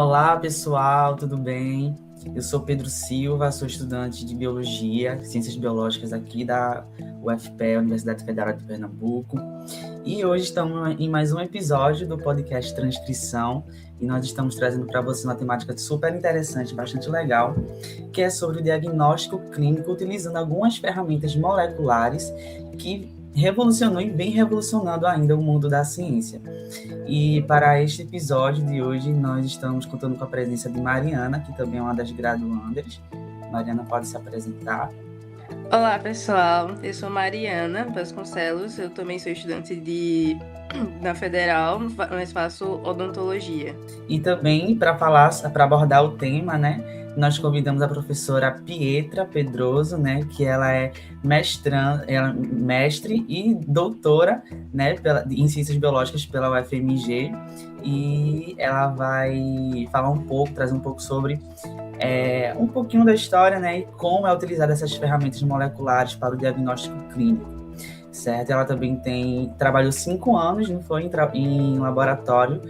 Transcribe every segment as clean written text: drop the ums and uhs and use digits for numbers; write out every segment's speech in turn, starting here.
Olá, pessoal, tudo bem? Eu sou Pedro Silva, sou estudante de Biologia, Ciências Biológicas aqui da UFPE, Universidade Federal de Pernambuco. E hoje estamos em mais um episódio do podcast Transcrição e nós estamos trazendo para você uma temática super interessante, bastante legal, que é sobre o diagnóstico clínico utilizando algumas ferramentas moleculares que revolucionou e vem revolucionando ainda o mundo da ciência. E para este episódio de hoje, nós estamos contando com a presença de Mariana, que também é uma das graduandas. Mariana pode se apresentar. Olá, pessoal. Eu sou Mariana Vasconcelos. Eu também sou estudante da Federal, mas faço odontologia. E também, para abordar o tema, né, nós convidamos a professora Pietra Pedroso, né, que ela é mestre e doutora, né, em Ciências Biológicas pela UFMG, e ela vai falar trazer um pouco sobre um pouquinho da história, né, e como é utilizada essas ferramentas moleculares para o diagnóstico clínico, certo? Ela também trabalhou 5 anos, não foi, em laboratório,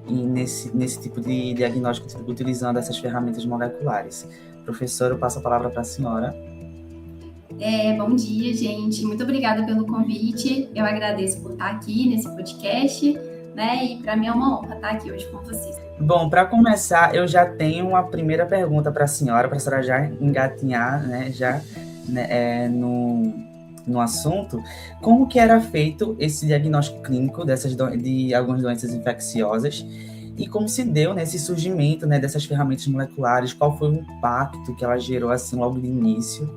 e nesse tipo de diagnóstico, utilizando essas ferramentas moleculares. Professor, eu passo a palavra para a senhora. Bom dia, gente. Muito obrigada pelo convite. Eu agradeço por estar aqui nesse podcast, né? E para mim é uma honra estar aqui hoje com vocês. Bom, para começar, eu já tenho uma primeira pergunta para a senhora já engatinhar, né? No assunto, como que era feito esse diagnóstico clínico de algumas doenças infecciosas e como se deu, né, esse surgimento, né, dessas ferramentas moleculares, qual foi o impacto que ela gerou assim logo no início?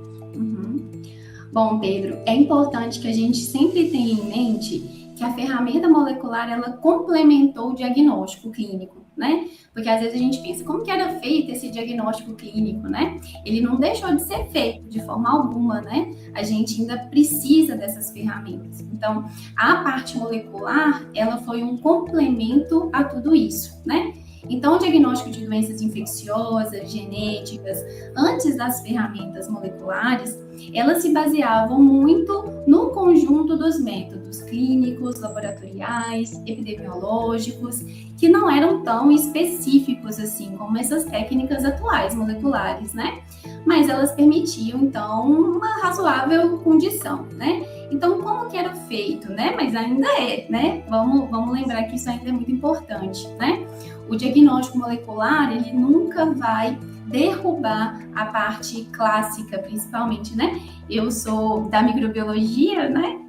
Bom, Pedro, é importante que a gente sempre tenha em mente que a ferramenta molecular, ela complementou o diagnóstico clínico, né? Porque às vezes a gente pensa, como que era feito esse diagnóstico clínico, né? Ele não deixou de ser feito de forma alguma, né? A gente ainda precisa dessas ferramentas. Então, a parte molecular, ela foi um complemento a tudo isso, né? Então, o diagnóstico de doenças infecciosas, genéticas, antes das ferramentas moleculares, elas se baseavam muito no conjunto dos métodos clínicos, laboratoriais, epidemiológicos, que não eram tão específicos assim como essas técnicas atuais moleculares, né? Mas elas permitiam, então, uma razoável condição, né? Então, como que era feito, né? Mas ainda é, né? Vamos lembrar que isso ainda é muito importante, né? O diagnóstico molecular, ele nunca vai derrubar a parte clássica, principalmente, né? Eu sou da microbiologia, né?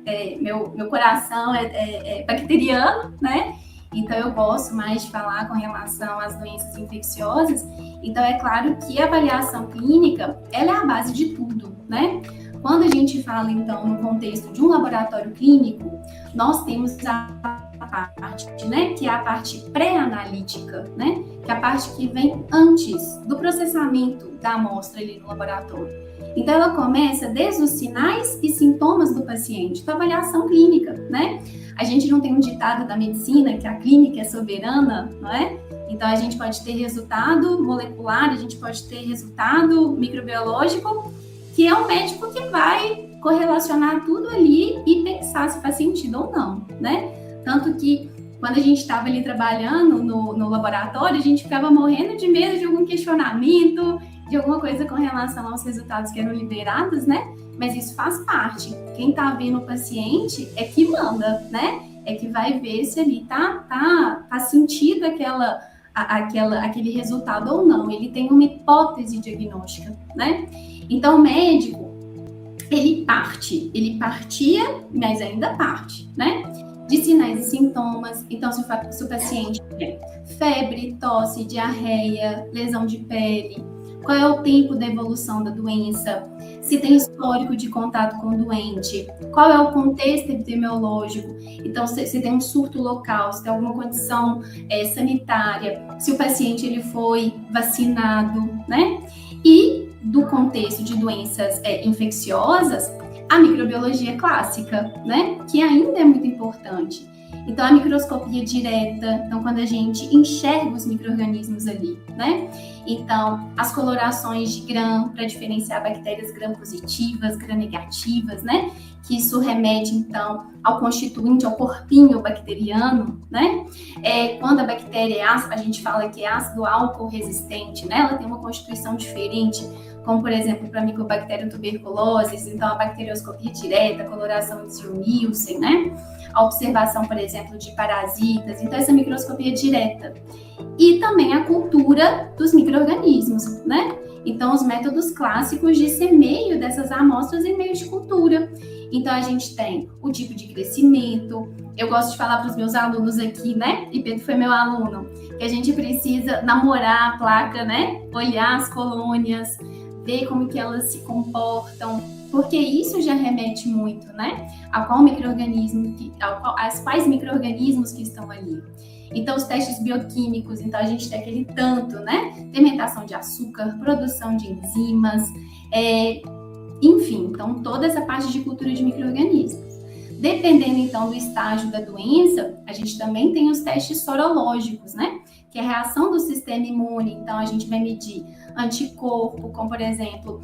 Meu coração é bacteriano, né? Então, eu gosto mais de falar com relação às doenças infecciosas. Então, é claro que a avaliação clínica, ela é a base de tudo, né? Quando a gente fala, então, no contexto de um laboratório clínico, nós temos a parte, né, que é a parte pré-analítica, né, que é a parte que vem antes do processamento da amostra ali no laboratório. Então, ela começa desde os sinais e sintomas do paciente, da avaliação clínica, né? A gente não tem um ditado da medicina que a clínica é soberana, não é? Então, a gente pode ter resultado molecular, a gente pode ter resultado microbiológico, que é um médico que vai correlacionar tudo ali e pensar se faz sentido ou não, né? Tanto que, quando a gente estava ali trabalhando no laboratório, a gente ficava morrendo de medo de algum questionamento, de alguma coisa com relação aos resultados que eram liberados, né? Mas isso faz parte. Quem está vendo o paciente é que manda, né? É que vai ver se ali tá sentido aquele resultado ou não. Ele tem uma hipótese diagnóstica, né? Então, o médico, ele partia, mas ainda parte, né? De sinais e sintomas. Então, se o paciente tem febre, tosse, diarreia, lesão de pele, qual é o tempo da evolução da doença, se tem histórico de contato com o doente, qual é o contexto epidemiológico, então se tem um surto local, se tem alguma condição sanitária, se o paciente ele foi vacinado, né? E do contexto de doenças infecciosas, a microbiologia clássica, né? Que ainda é muito importante. Então, a microscopia direta, então, quando a gente enxerga os micro-organismos ali, né? Então, as colorações de Gram, para diferenciar bactérias gram-positivas, gram-negativas, né? Que isso remete, então, ao constituinte, ao corpinho bacteriano, né? Quando a bactéria é ácida, a gente fala que é ácido álcool resistente, né? Ela tem uma constituição diferente, como, por exemplo, para a Mycobacterium tuberculosis, então, a bacterioscopia direta, a coloração de Zio-Nielsen, né? A observação, por exemplo, de parasitas, então, essa microscopia direta. E também a cultura dos micro-organismos, né? Então, os métodos clássicos de semeio dessas amostras em meio de cultura. Então, a gente tem o tipo de crescimento. Eu gosto de falar para os meus alunos aqui, né? E Pedro foi meu aluno, que a gente precisa namorar a placa, né? Olhar as colônias, ver como que elas se comportam, porque isso já remete muito, né? A qual micro-organismo, as quais micro-organismos que estão ali. Então, os testes bioquímicos, então a gente tem aquele tanto, né? Fermentação de açúcar, produção de enzimas, enfim, então toda essa parte de cultura de micro-organismos. Dependendo, então, do estágio da doença, a gente também tem os testes sorológicos, né? Que é a reação do sistema imune. Então, a gente vai medir anticorpo, como, por exemplo,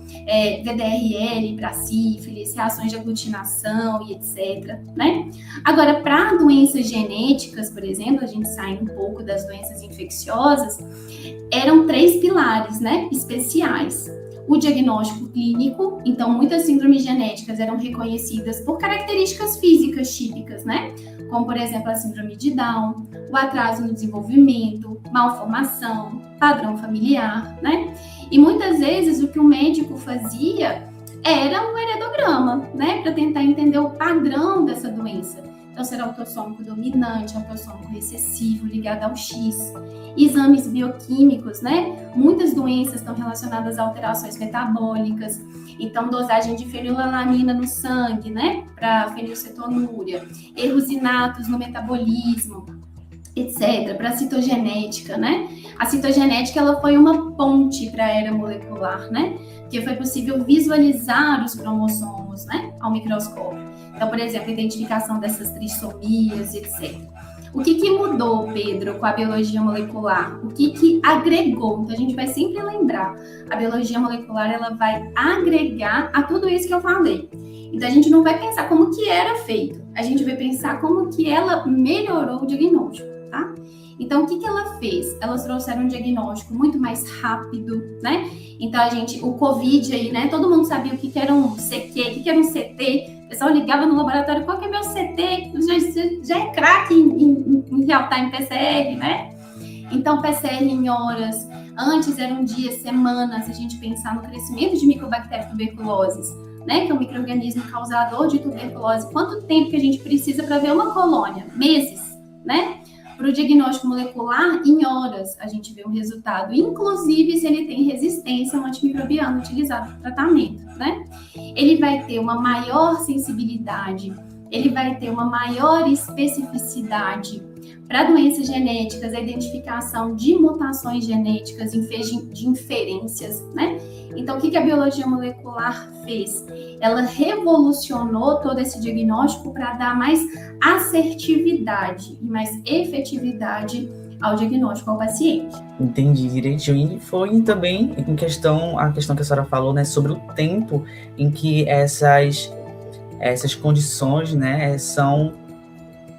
VDRL para sífilis, reações de aglutinação e etc, né? Agora, para doenças genéticas, por exemplo, a gente sai um pouco das doenças infecciosas, eram 3 pilares, né? Especiais. O diagnóstico clínico, então muitas síndromes genéticas eram reconhecidas por características físicas típicas, né? Como, por exemplo, a síndrome de Down, o atraso no desenvolvimento, malformação, padrão familiar, né? E muitas vezes o que o médico fazia era um heredograma, né? Para tentar entender o padrão dessa doença. Então, se era autossômico dominante, autossômico recessivo, ligado ao X. Exames bioquímicos, né? Muitas doenças estão relacionadas a alterações metabólicas. Então, dosagem de fenilalanina no sangue, né? Para fenilcetonúria. Erros inatos no metabolismo, etc. Para a citogenética, né? A citogenética, ela foi uma ponte para a era molecular, né? Porque foi possível visualizar os cromossomos, né? Ao microscópio. Então, por exemplo, a identificação dessas trissomias, etc. O que mudou, Pedro, com a biologia molecular? O que agregou? Então, a gente vai sempre lembrar. A biologia molecular, ela vai agregar a tudo isso que eu falei. Então, a gente não vai pensar como que era feito. A gente vai pensar como que ela melhorou o diagnóstico, tá? Então, o que ela fez? Elas trouxeram um diagnóstico muito mais rápido, né? Então, o Covid aí, né? Todo mundo sabia o que era um CQ, o que era um CT. O pessoal ligava no laboratório, qual que é meu CT? Já é craque em real-time PCR, né? Então, PCR em horas. Antes eram dias, semanas, a gente pensar no crescimento de Mycobacterium tuberculosis, né? Que é um micro-organismo causador de tuberculose. Quanto tempo que a gente precisa para ver uma colônia? Meses, né? Para o diagnóstico molecular, em horas, a gente vê um resultado, inclusive se ele tem resistência ao antimicrobiano utilizado para tratamento, né? Ele vai ter uma maior sensibilidade, ele vai ter uma maior especificidade para doenças genéticas, a identificação de mutações genéticas, de inferências, né? Então, o que a biologia molecular fez? Ela revolucionou todo esse diagnóstico para dar mais assertividade e mais efetividade ao diagnóstico ao paciente. Entendi direitinho. E foi também a questão que a senhora falou, né, sobre o tempo em que essas condições, né, são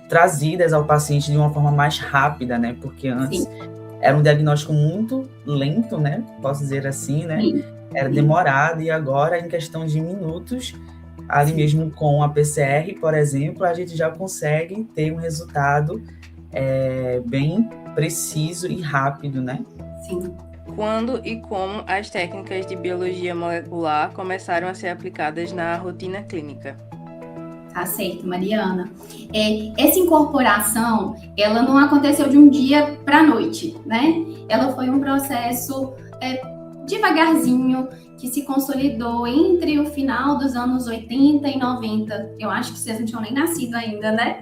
trazidas ao paciente de uma forma mais rápida, né? Porque antes Sim. era um diagnóstico muito lento, né? Posso dizer assim, né? Sim. Era demorado, e agora, em questão de minutos, ali Sim. mesmo com a PCR, por exemplo, a gente já consegue ter um resultado bem preciso e rápido, né? Sim. Quando e como as técnicas de biologia molecular começaram a ser aplicadas na rotina clínica? Tá certo, Mariana. Essa incorporação, ela não aconteceu de um dia para a noite, né? Ela foi um processo devagarzinho, que se consolidou entre o final dos anos 80 e 90. Eu acho que vocês não tinham nem nascido ainda, né?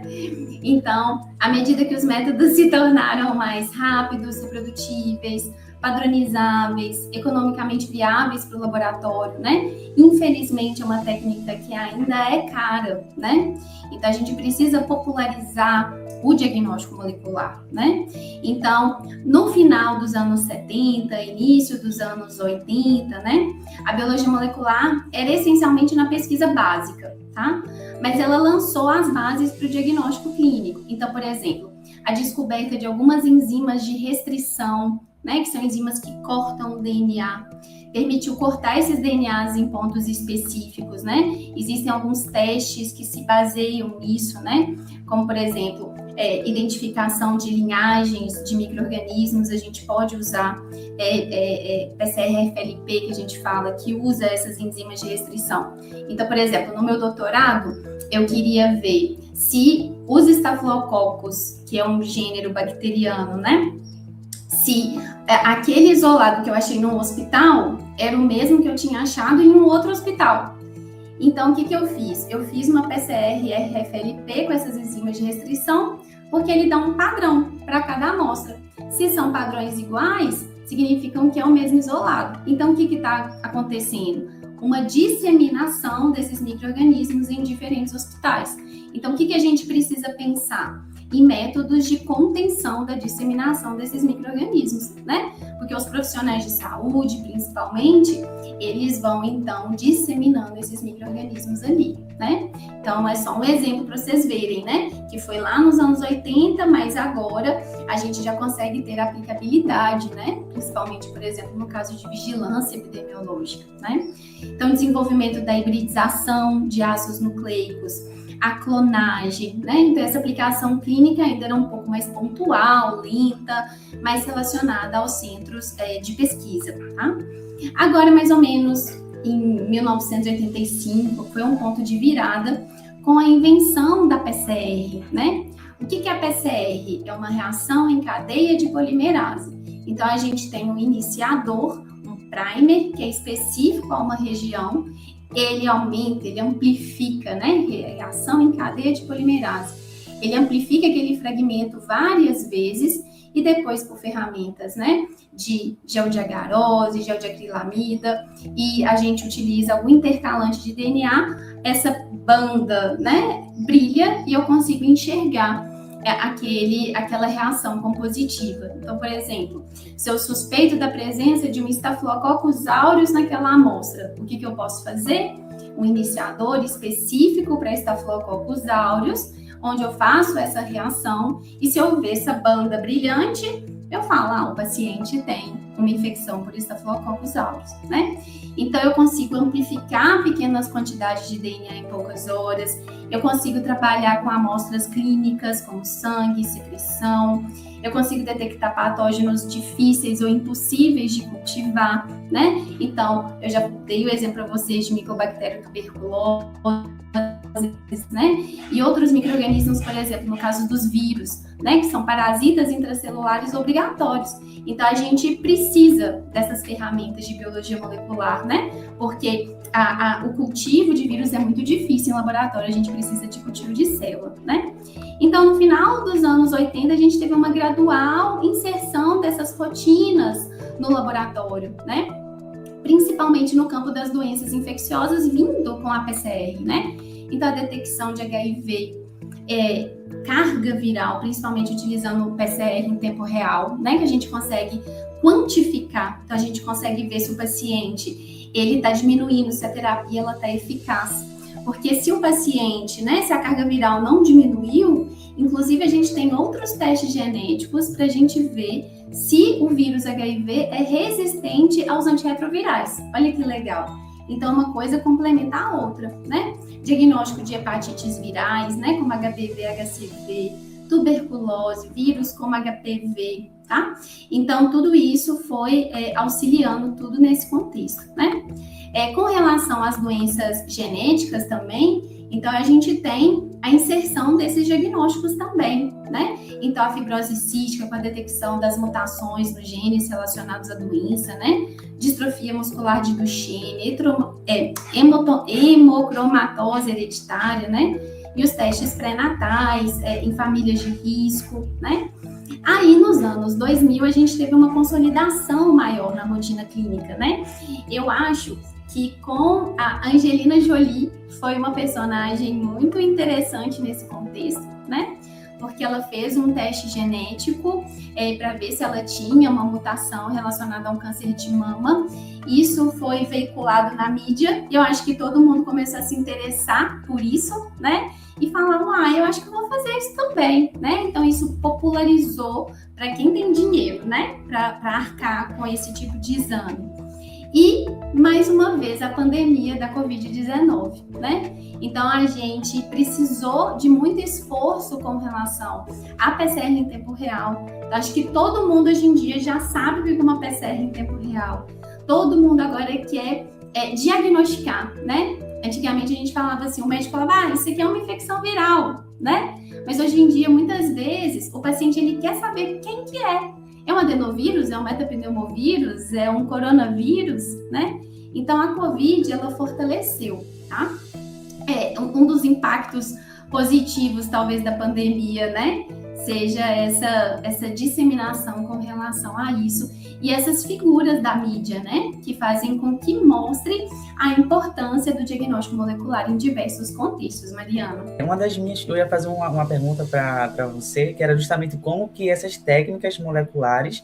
Então, à medida que os métodos se tornaram mais rápidos, reprodutíveis, padronizáveis, economicamente viáveis para o laboratório, né? Infelizmente, é uma técnica que ainda é cara, né? Então, a gente precisa popularizar o diagnóstico molecular, né? Então, no final dos anos 70, início dos anos 80, né? A biologia molecular era essencialmente na pesquisa básica, tá? Mas ela lançou as bases para o diagnóstico clínico. Então, por exemplo, a descoberta de algumas enzimas de restrição, né, que são enzimas que cortam o DNA, permitiu cortar esses DNAs em pontos específicos, né? Existem alguns testes que se baseiam nisso, né? Como, por exemplo, identificação de linhagens de micro-organismos, a gente pode usar PCR-FLP, que a gente fala, que usa essas enzimas de restrição. Então, por exemplo, no meu doutorado, eu queria ver se os Staphylococcus, que é um gênero bacteriano, né? Se aquele isolado que eu achei num hospital era o mesmo que eu tinha achado em um outro hospital. Então, o que eu fiz? Eu fiz uma PCR-RFLP com essas enzimas de restrição, porque ele dá um padrão para cada amostra. Se são padrões iguais, significam que é o mesmo isolado. Então, o que está acontecendo? Uma disseminação desses micro-organismos em diferentes hospitais. Então, o que a gente precisa pensar? Em métodos de contenção da disseminação desses micro-organismos, né? Porque os profissionais de saúde, principalmente, eles vão, então, disseminando esses micro-organismos ali, né? Então, é só um exemplo para vocês verem, né? Que foi lá nos anos 80, mas agora a gente já consegue ter aplicabilidade, né? Principalmente, por exemplo, no caso de vigilância epidemiológica, né? Então, desenvolvimento da hibridização de ácidos nucleicos, a clonagem, né? Então, essa aplicação clínica ainda era um pouco mais pontual, lenta, mais relacionada aos centros de pesquisa, tá? Agora, mais ou menos em 1985, foi um ponto de virada com a invenção da PCR, né? O que é a PCR? É uma reação em cadeia de polimerase. Então, a gente tem um iniciador, um primer, que é específico a uma região, ele aumenta, ele amplifica, né? Reação em cadeia de polimerase. Ele amplifica aquele fragmento várias vezes e depois por ferramentas, né? De gel de agarose, gel de acrilamida, e a gente utiliza o intercalante de DNA, essa banda, né? Brilha e eu consigo enxergar aquela reação compositiva. Então, por exemplo, se eu suspeito da presença de um Staphylococcus aureus naquela amostra, o que eu posso fazer? Um iniciador específico para Staphylococcus aureus, onde eu faço essa reação, e se eu ver essa banda brilhante, eu falo, o paciente tem uma infecção por Staphylococcus aureus, né? Então, eu consigo amplificar pequenas quantidades de DNA em poucas horas, eu consigo trabalhar com amostras clínicas, como sangue, secreção, eu consigo detectar patógenos difíceis ou impossíveis de cultivar, né? Então, eu já dei o exemplo para vocês de Mycobacterium tuberculose, né? E outros micro-organismos, por exemplo, no caso dos vírus, né? Que são parasitas intracelulares obrigatórios. Então, a gente precisa dessas ferramentas de biologia molecular, né? Porque o cultivo de vírus é muito difícil em laboratório, a gente precisa de cultivo de célula, né? Então, no final dos anos 80, a gente teve uma gradual inserção dessas rotinas no laboratório, né? Principalmente no campo das doenças infecciosas, vindo com a PCR, né? Então, a detecção de HIV, carga viral, principalmente utilizando o PCR em tempo real, né? Que a gente consegue quantificar, então a gente consegue ver se o paciente ele está diminuindo, se a terapia ela está eficaz. Porque se o paciente, né, se a carga viral não diminuiu, inclusive a gente tem outros testes genéticos para a gente ver se o vírus HIV é resistente aos antirretrovirais. Olha que legal. Então, uma coisa complementa a outra, né? Diagnóstico de hepatites virais, né, como HPV, HCV, tuberculose, vírus como HPV, tá? Então, tudo isso foi auxiliando tudo nesse contexto, né? Com relação às doenças genéticas também, então a gente tem a inserção desses diagnósticos também, né? Então, a fibrose cística com a detecção das mutações nos genes relacionados à doença, né? Distrofia muscular de Duchenne, hemocromatose hereditária, né? E os testes pré-natais em famílias de risco, né? Aí, nos anos 2000, a gente teve uma consolidação maior na rotina clínica, né? Eu acho que com a Angelina Jolie foi uma personagem muito interessante nesse contexto, né? Porque ela fez um teste genético para ver se ela tinha uma mutação relacionada a um câncer de mama. Isso foi veiculado na mídia e eu acho que todo mundo começou a se interessar por isso, né? E falavam, eu acho que eu vou fazer isso também, né? Então isso popularizou para quem tem dinheiro, né? Para arcar com esse tipo de exame. E, mais uma vez, a pandemia da Covid-19, né? Então, a gente precisou de muito esforço com relação à PCR em tempo real. Eu acho que todo mundo hoje em dia já sabe o que é uma PCR em tempo real. Todo mundo agora quer diagnosticar, né? Antigamente a gente falava assim, o médico falava, isso aqui é uma infecção viral, né? Mas hoje em dia, muitas vezes, o paciente ele quer saber quem que é. É um adenovírus? É um metapneumovírus? É um coronavírus? Né? Então, a Covid, ela fortaleceu, tá? Um dos impactos positivos, talvez, da pandemia, né? Seja essa disseminação com relação a isso. E essas figuras da mídia, né? Que fazem com que mostre a importância do diagnóstico molecular em diversos contextos, Mariana. Uma das minhas, eu ia fazer uma pergunta para você, que era justamente como que essas técnicas moleculares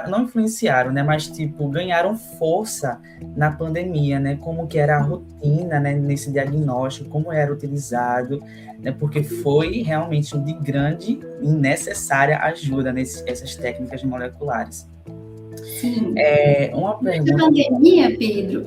não influenciaram, né, mas tipo ganharam força na pandemia, né, como que era a rotina, né, nesse diagnóstico, como era utilizado, né, porque foi realmente de grande e necessária ajuda nessas técnicas moleculares. Sim. Uma pergunta... Na pandemia, Pedro,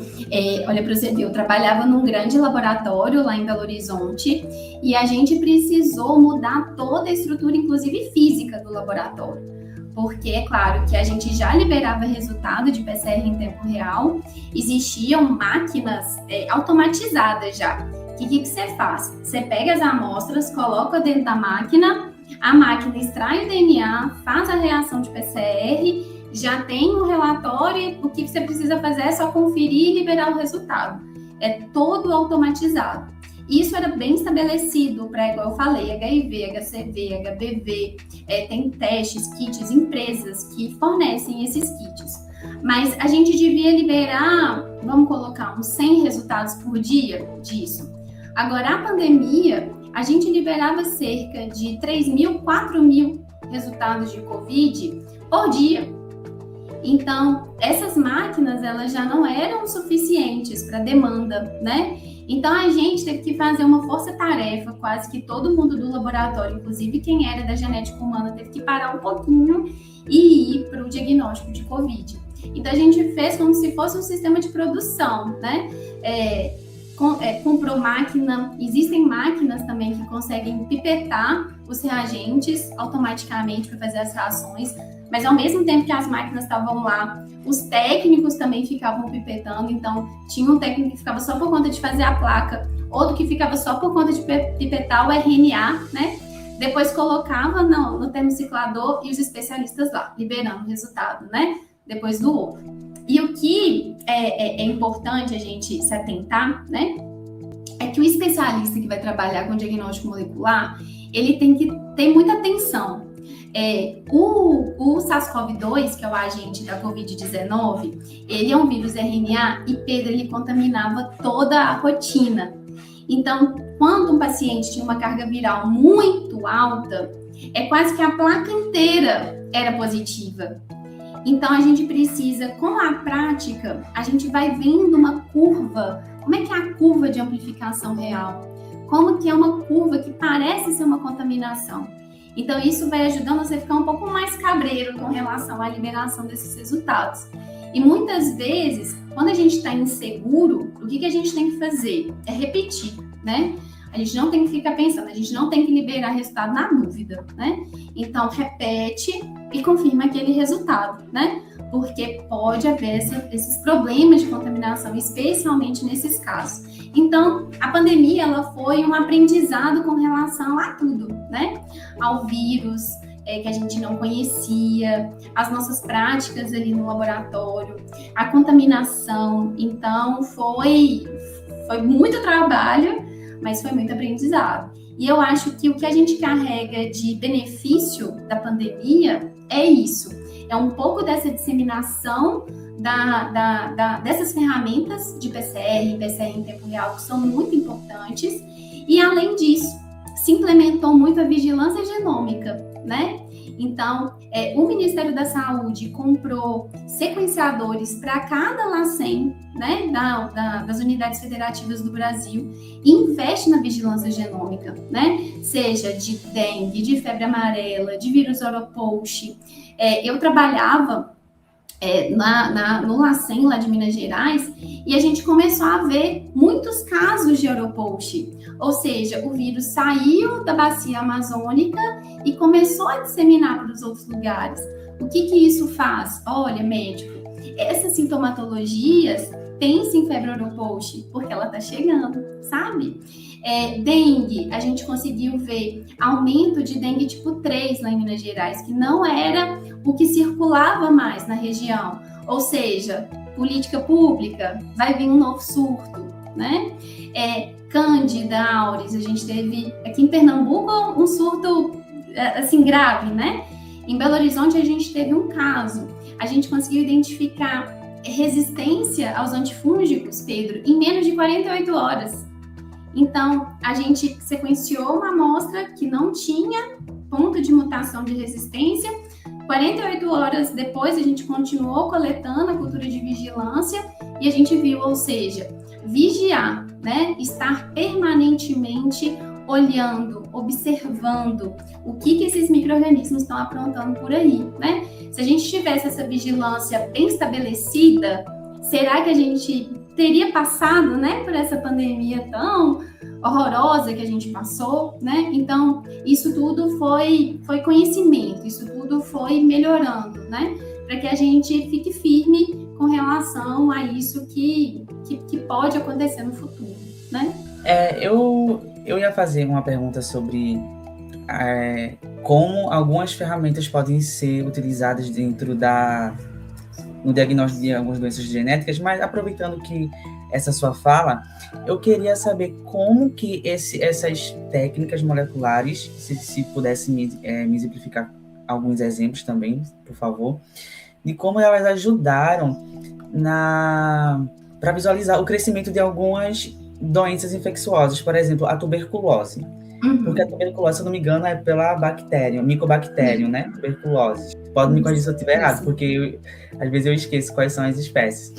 olha para você ver, eu trabalhava num grande laboratório lá em Belo Horizonte e a gente precisou mudar toda a estrutura, inclusive física, do laboratório. Porque é claro que a gente já liberava resultado de PCR em tempo real, existiam máquinas automatizadas já. O que você faz? Você pega as amostras, coloca dentro da máquina, a máquina extrai o DNA, faz a reação de PCR, já tem um relatório, o que você precisa fazer é só conferir e liberar o resultado. É todo automatizado. Isso era bem estabelecido para, igual eu falei, HIV, HCV, HBV, tem testes, kits, empresas que fornecem esses kits. Mas a gente devia liberar, vamos colocar, uns 100 resultados por dia disso. Agora, a pandemia, a gente liberava cerca de 3.000, 4.000 resultados de Covid por dia. Então, essas máquinas, elas já não eram suficientes para a demanda, né? Então, a gente teve que fazer uma força-tarefa, quase que todo mundo do laboratório, inclusive quem era da genética humana, teve que parar um pouquinho e ir para o diagnóstico de Covid. Então, a gente fez como se fosse um sistema de produção, né? Comprou máquina, existem máquinas também que conseguem pipetar os reagentes automaticamente para fazer as reações, mas ao mesmo tempo que as máquinas estavam lá, os técnicos também ficavam pipetando, então tinha um técnico que ficava só por conta de fazer a placa, outro que ficava só por conta de pipetar o RNA, né? Depois colocava no termociclador e os especialistas lá, liberando o resultado, né? Depois do outro. E o que é importante a gente se atentar, né? É que o especialista que vai trabalhar com diagnóstico molecular, ele tem que ter muita atenção. O SARS-CoV-2, que é o agente da Covid-19, ele é um vírus RNA e, Pedro, ele contaminava toda a rotina. Então, quando um paciente tinha uma carga viral muito alta, é quase que a placa inteira era positiva. Então, a gente precisa, com a prática, a gente vai vendo uma curva. Como é que é a curva de amplificação real? Como que é uma curva que parece ser uma contaminação? Então, isso vai ajudando você a ficar um pouco mais cabreiro com relação à liberação desses resultados. E muitas vezes, quando a gente está inseguro, o que a gente tem que fazer? É repetir, né? A gente não tem que ficar pensando, a gente não tem que liberar resultado na dúvida, né? Então, repete e confirma aquele resultado, né? Porque pode haver esses problemas de contaminação, especialmente nesses casos. Então, a pandemia, ela foi um aprendizado com relação a tudo, né? Ao vírus, que a gente não conhecia, as nossas práticas ali no laboratório, a contaminação. Então, foi muito trabalho, mas foi muito aprendizado. E eu acho que o que a gente carrega de benefício da pandemia é isso. É um pouco dessa disseminação dessas ferramentas de PCR e PCR em tempo real, que são muito importantes. E, além disso, se implementou muito a vigilância genômica, né? Então, o Ministério da Saúde comprou sequenciadores para cada LACEN, né, das unidades federativas do Brasil, e investe na vigilância genômica, né? Seja de dengue, de febre amarela, de vírus oropouche. Eu trabalhava no LACEN, lá de Minas Gerais, e a gente começou a ver muitos casos de oropouche. Ou seja, o vírus saiu da bacia amazônica e começou a disseminar para os outros lugares. O que isso faz? Olha, médico, essas sintomatologias, pense em febre oropouche, porque ela está chegando, sabe? Dengue, a gente conseguiu ver aumento de dengue tipo 3 lá em Minas Gerais, que não era o que circulava mais na região. Ou seja, política pública, vai vir um novo surto, né? Cândida auris, a gente teve aqui em Pernambuco um surto assim grave, né? Em Belo Horizonte a gente teve um caso. A gente conseguiu identificar resistência aos antifúngicos, Pedro, em menos de 48 horas. Então, a gente sequenciou uma amostra que não tinha ponto de mutação de resistência. 48 horas depois, a gente continuou coletando a cultura de vigilância e a gente viu, ou seja, vigiar, né? Estar permanentemente olhando, observando o que esses micro-organismos estão aprontando por aí, né? Se a gente tivesse essa vigilância bem estabelecida, será que a gente teria passado, né, por essa pandemia tão horrorosa que a gente passou, né? Então, isso tudo foi conhecimento, isso tudo foi melhorando, né? Para que a gente fique firme com relação a isso que pode acontecer no futuro, né? Eu ia fazer uma pergunta sobre como algumas ferramentas podem ser utilizadas no diagnóstico de algumas doenças genéticas, mas aproveitando que essa sua fala, eu queria saber como que essas técnicas moleculares, se pudesse me exemplificar alguns exemplos também, por favor, de como elas ajudaram para visualizar o crescimento de algumas doenças infecciosas, por exemplo, a tuberculose. Porque a tuberculose, se eu não me engano, é pela bactéria, micobactéria, né? Tuberculose. Pode me corrigir se eu estiver errado, porque às vezes eu esqueço quais são as espécies.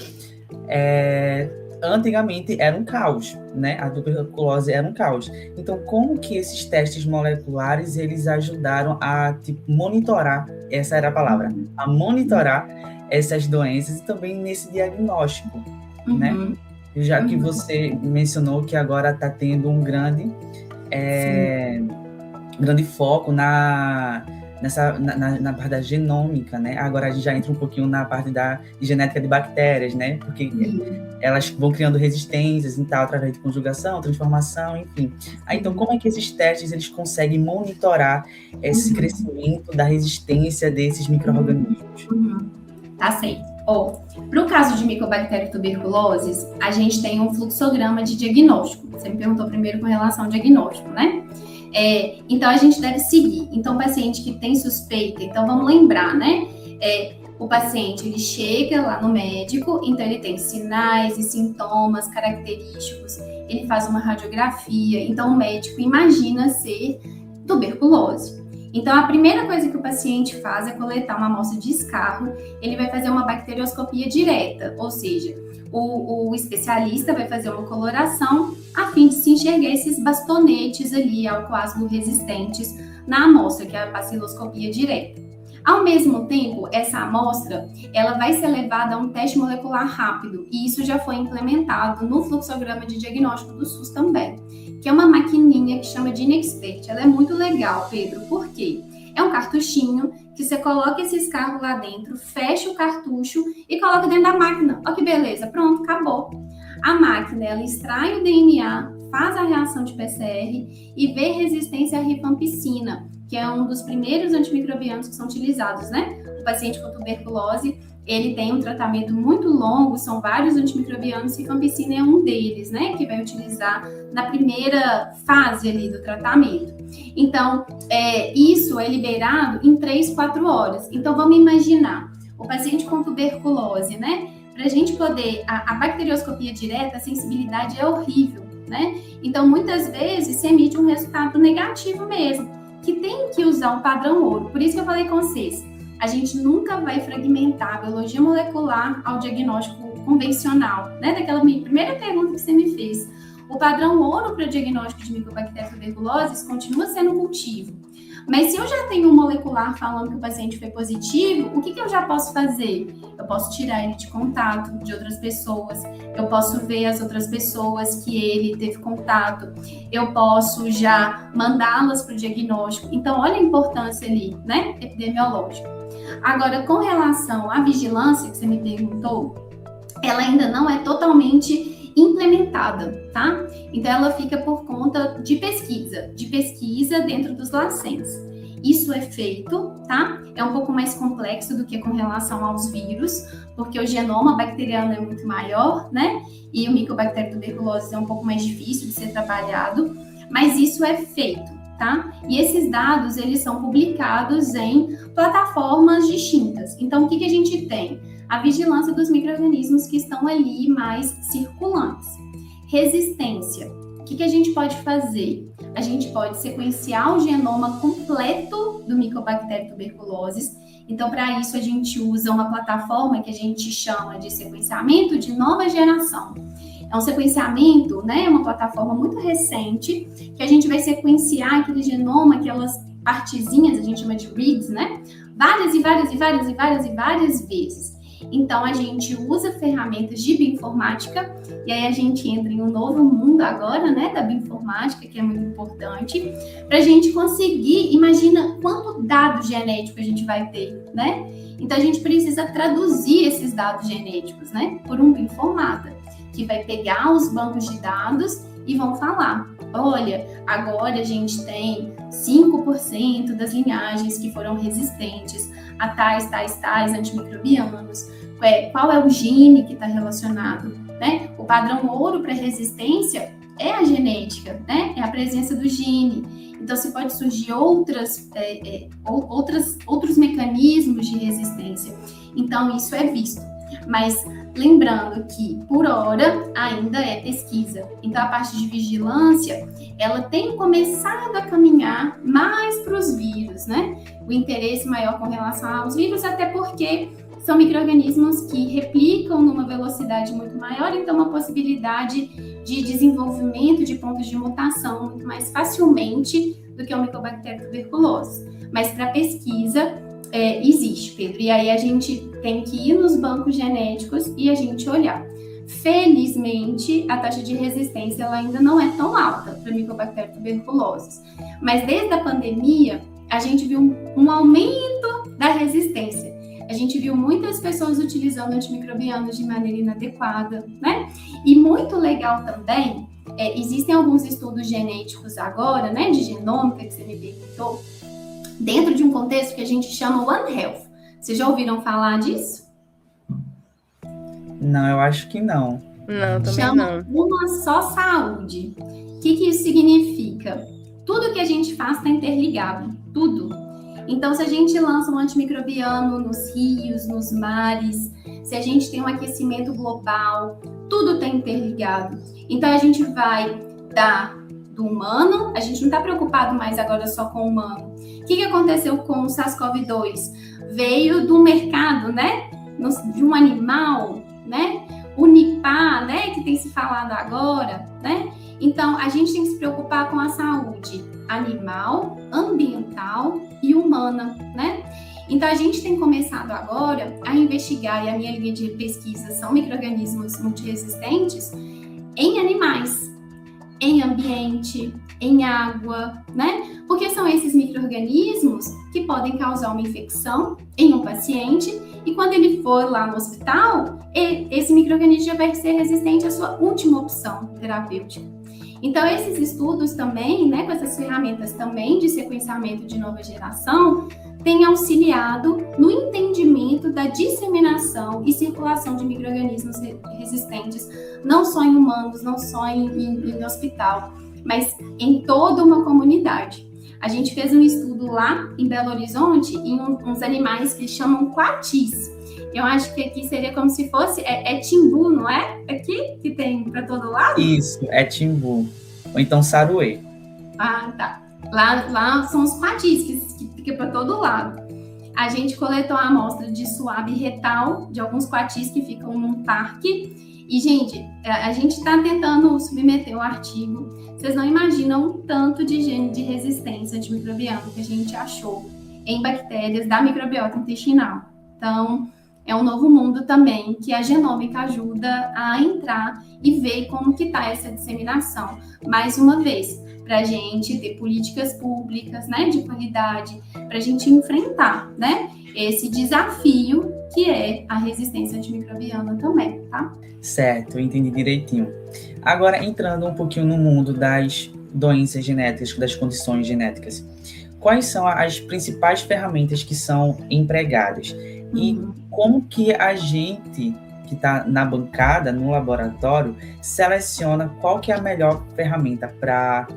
Antigamente era um caos, né? A tuberculose era um caos. Então, como que esses testes moleculares, eles ajudaram a monitorar, essa era a palavra, a monitorar essas doenças e também nesse diagnóstico, né? Já que você mencionou que agora está tendo um grande foco na parte da genômica, né? Agora a gente já entra um pouquinho na parte da genética de bactérias, né? Porque elas vão criando resistências e tal, através de conjugação, transformação, enfim. Então, como é que esses testes eles conseguem monitorar esse crescimento da resistência desses micro-organismos? Tá certo. Para o caso de Mycobacterium tuberculosis, a gente tem um fluxograma de diagnóstico. Você me perguntou primeiro com relação ao diagnóstico, né? Então, a gente deve seguir. Então, o paciente que tem suspeita, então vamos lembrar, né? O paciente, ele chega lá no médico, então ele tem sinais e sintomas característicos, ele faz uma radiografia, então o médico imagina ser tuberculose. Então, a primeira coisa que o paciente faz é coletar uma amostra de escarro, ele vai fazer uma bacterioscopia direta, ou seja, o especialista vai fazer uma coloração a fim de se enxergar esses bastonetes ali alcoácido resistentes na amostra, que é a baciloscopia direta. Ao mesmo tempo, essa amostra, ela vai ser levada a um teste molecular rápido, e isso já foi implementado no fluxograma de diagnóstico do SUS também, que é uma maquininha que chama de Inexpert. Ela é muito legal, Pedro, por quê? É um cartuchinho que você coloca esse escarro lá dentro, fecha o cartucho e coloca dentro da máquina. Olha que beleza, pronto, acabou. A máquina, ela extrai o DNA, faz a reação de PCR e vê resistência à rifampicina, que é um dos primeiros antimicrobianos que são utilizados, né? O paciente com tuberculose, ele tem um tratamento muito longo, são vários antimicrobianos, rifampicina é um deles, né? Que vai utilizar na primeira fase ali do tratamento. Então, isso é liberado em 3, 4 horas. Então, vamos imaginar, o paciente com tuberculose, né? Para a gente poder, a bacterioscopia direta, a sensibilidade é horrível, né? Então, muitas vezes, se emite um resultado negativo mesmo, que tem que usar um padrão ouro. Por isso que eu falei com vocês, a gente nunca vai fragmentar a biologia molecular ao diagnóstico convencional, né? Daquela primeira pergunta que você me fez. O padrão ouro para diagnóstico de Mycobacterium tuberculosis continua sendo cultivo. Mas se eu já tenho um molecular falando que o paciente foi positivo, o que eu já posso fazer? Eu posso tirar ele de contato de outras pessoas, eu posso ver as outras pessoas que ele teve contato, eu posso já mandá-las para o diagnóstico. Então, olha a importância ali, né, epidemiológica. Agora, com relação à vigilância, que você me perguntou, ela ainda não é totalmente implementada, tá? Então, ela fica por conta de pesquisa dentro dos LACENS. Isso é feito, tá? É um pouco mais complexo do que com relação aos vírus, porque o genoma bacteriano é muito maior, né? E o Mycobacterium tuberculosis é um pouco mais difícil de ser trabalhado, mas isso é feito, tá? E esses dados, eles são publicados em plataformas distintas. Então, o que a gente tem? A vigilância dos micro-organismos que estão ali mais circulantes. Resistência. O que a gente pode fazer? A gente pode sequenciar o genoma completo do Mycobacterium tuberculosis. Então, para isso, a gente usa uma plataforma que a gente chama de sequenciamento de nova geração. É um sequenciamento, né? Uma plataforma muito recente, que a gente vai sequenciar aquele genoma, aquelas partezinhas, a gente chama de reads, né? Várias vezes. Então, a gente usa ferramentas de bioinformática, e aí a gente entra em um novo mundo agora, né, da bioinformática, que é muito importante, para a gente conseguir, imagina quanto dado genético a gente vai ter, né? Então, a gente precisa traduzir esses dados genéticos, né, por um bioinformata, que vai pegar os bancos de dados e vão falar, olha, agora a gente tem 5% das linhagens que foram resistentes a tais antimicrobianos, qual é o gene que está relacionado, né? O padrão ouro para resistência é a genética, né? É a presença do gene. Então, se pode surgir outros mecanismos de resistência. Então, isso é visto. Mas lembrando que, por hora, ainda é pesquisa. Então, a parte de vigilância, ela tem começado a caminhar mais para os vírus, né? O interesse maior com relação aos vírus, até porque são micro-organismos que replicam numa velocidade muito maior, então uma possibilidade de desenvolvimento de pontos de mutação muito mais facilmente do que o Mycobacterium tuberculosis. Mas para pesquisa, existe, Pedro. E aí a gente tem que ir nos bancos genéticos e a gente olhar. Felizmente, a taxa de resistência ela ainda não é tão alta para Mycobacterium tuberculosis. Mas desde a pandemia, a gente viu um aumento da resistência. A gente viu muitas pessoas utilizando antimicrobianos de maneira inadequada, né? E muito legal também, existem alguns estudos genéticos agora, né, de genômica, que você me perguntou, dentro de um contexto que a gente chama One Health. Vocês já ouviram falar disso? Não, eu acho que não. Não, também chama não. Uma só saúde. O que isso significa? Tudo que a gente faz está interligado, tudo. Então, se a gente lança um antimicrobiano nos rios, nos mares, se a gente tem um aquecimento global, tudo está interligado. Então, a gente vai dar do humano, a gente não está preocupado mais agora só com o humano. O que aconteceu com o SARS-CoV-2? Veio do mercado, né? De um animal, né? O Nipah, né? Que tem se falado agora, né? Então, a gente tem que se preocupar com a saúde animal, ambiental e humana, né? Então, a gente tem começado agora a investigar, e a minha linha de pesquisa são micro-organismos multiresistentes em animais, em ambiente, em água, né? Porque são esses micro-organismos que podem causar uma infecção em um paciente e quando ele for lá no hospital, esse micro-organismo já vai ser resistente à sua última opção terapêutica. Então, esses estudos também, né, com essas ferramentas também de sequenciamento de nova geração, têm auxiliado no entendimento da disseminação e circulação de micro-organismos resistentes, não só em humanos, não só em hospital, mas em toda uma comunidade. A gente fez um estudo lá em Belo Horizonte em uns animais que chamam coatis. Eu acho que aqui seria como se fosse, timbu, não é? Aqui que tem para todo lado? Isso, é timbu. Ou então saruê. Ah, tá. Lá são os coatis que ficam para todo lado. A gente coletou a amostra de suave retal de alguns coatis que ficam num parque. E, gente, a gente está tentando submeter o artigo. Vocês não imaginam o tanto de gene de resistência de microbiano que a gente achou em bactérias da microbiota intestinal. Então, é um novo mundo também que a genômica ajuda a entrar e ver como que está essa disseminação. Mais uma vez, para a gente ter políticas públicas, né, de qualidade, para a gente enfrentar, né, esse desafio que é a resistência antimicrobiana também, tá? Certo, eu entendi direitinho. Agora, entrando um pouquinho no mundo das doenças genéticas, das condições genéticas, quais são as principais ferramentas que são empregadas? E como que a gente que está na bancada, no laboratório, seleciona qual que é a melhor ferramenta para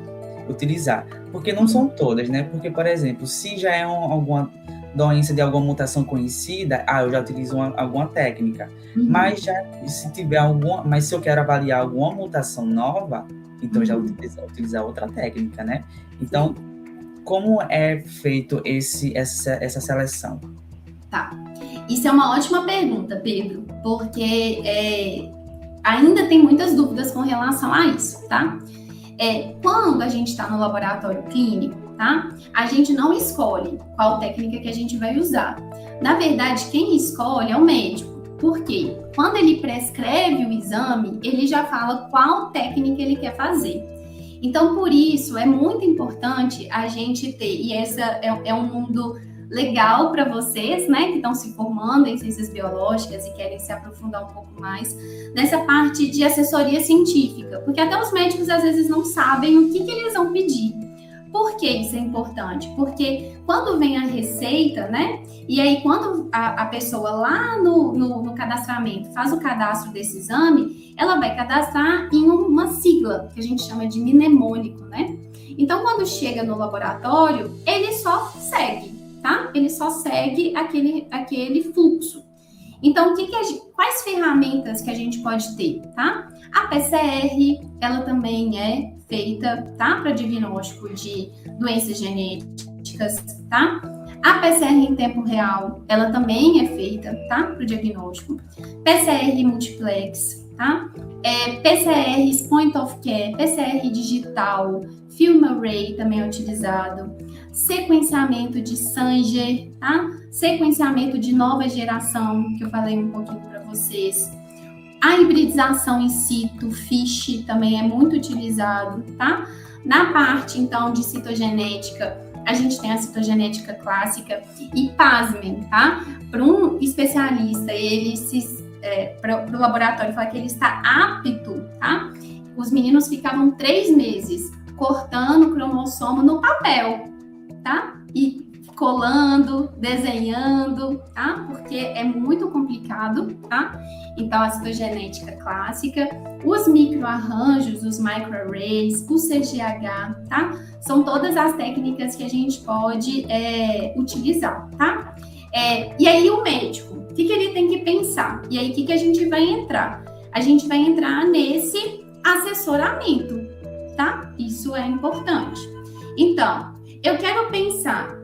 utilizar? Porque não são todas, né? Porque, por exemplo, se já é alguma doença de alguma mutação conhecida, eu já utilizo alguma técnica. Mas se eu quero avaliar alguma mutação nova, então já utilizar outra técnica, né? Então, como é feito essa seleção? Tá. Isso é uma ótima pergunta, Pedro, porque ainda tem muitas dúvidas com relação a isso, tá? Quando a gente está no laboratório clínico, tá? A gente não escolhe qual técnica que a gente vai usar. Na verdade, quem escolhe é o médico. Por quê? Quando ele prescreve o exame, ele já fala qual técnica ele quer fazer. Então, por isso, é muito importante a gente ter, e essa é um mundo legal para vocês, né, que estão se formando em ciências biológicas e querem se aprofundar um pouco mais nessa parte de assessoria científica, porque até os médicos às vezes não sabem o que eles vão pedir. Por que isso é importante? Porque quando vem a receita, né, e aí quando a pessoa lá no cadastramento faz o cadastro desse exame, ela vai cadastrar em uma sigla, que a gente chama de mnemônico, né? Então, quando chega no laboratório, ele só segue, tá? Ele só segue aquele fluxo. Então, quais ferramentas que a gente pode ter, tá? A PCR, ela também é feita, tá? Para diagnóstico de doenças genéticas, tá? A PCR em tempo real, ela também é feita, tá? Para o diagnóstico. PCR multiplex, tá? PCRs point of care, PCR digital, film array também é utilizado. Sequenciamento de Sanger, tá? Sequenciamento de nova geração, que eu falei um pouquinho para vocês. A hibridização in situ, FISH, também é muito utilizado, tá? Na parte, então, de citogenética, a gente tem a citogenética clássica e, pasmem, tá? Para um especialista, para o laboratório falar que ele está apto, tá? Os meninos ficavam 3 meses cortando o cromossomo no papel, tá? E colando, desenhando, tá? Porque é muito complicado, tá? Então, a citogenética clássica, os microarranjos, os microarrays, o CGH, tá? São todas as técnicas que a gente pode utilizar, tá? E aí, o médico, o que ele tem que pensar? E aí, o que a gente vai entrar? A gente vai entrar nesse assessoramento, tá? Isso é importante. Então, eu quero pensar,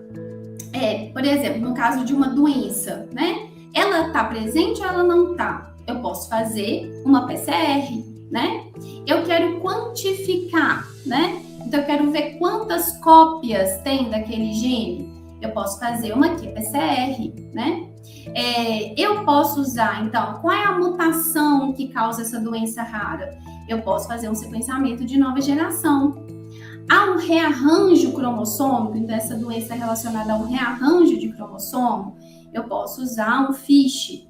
por exemplo, no caso de uma doença, né? Ela está presente ou ela não está? Eu posso fazer uma PCR, né? Eu quero quantificar, né? Então, eu quero ver quantas cópias tem daquele gene. Eu posso fazer uma PCR, né? Eu posso usar, então, qual é a mutação que causa essa doença rara? Eu posso fazer um sequenciamento de nova geração. Há um rearranjo cromossômico, então essa doença é relacionada a um rearranjo de cromossomo, eu posso usar um FISH.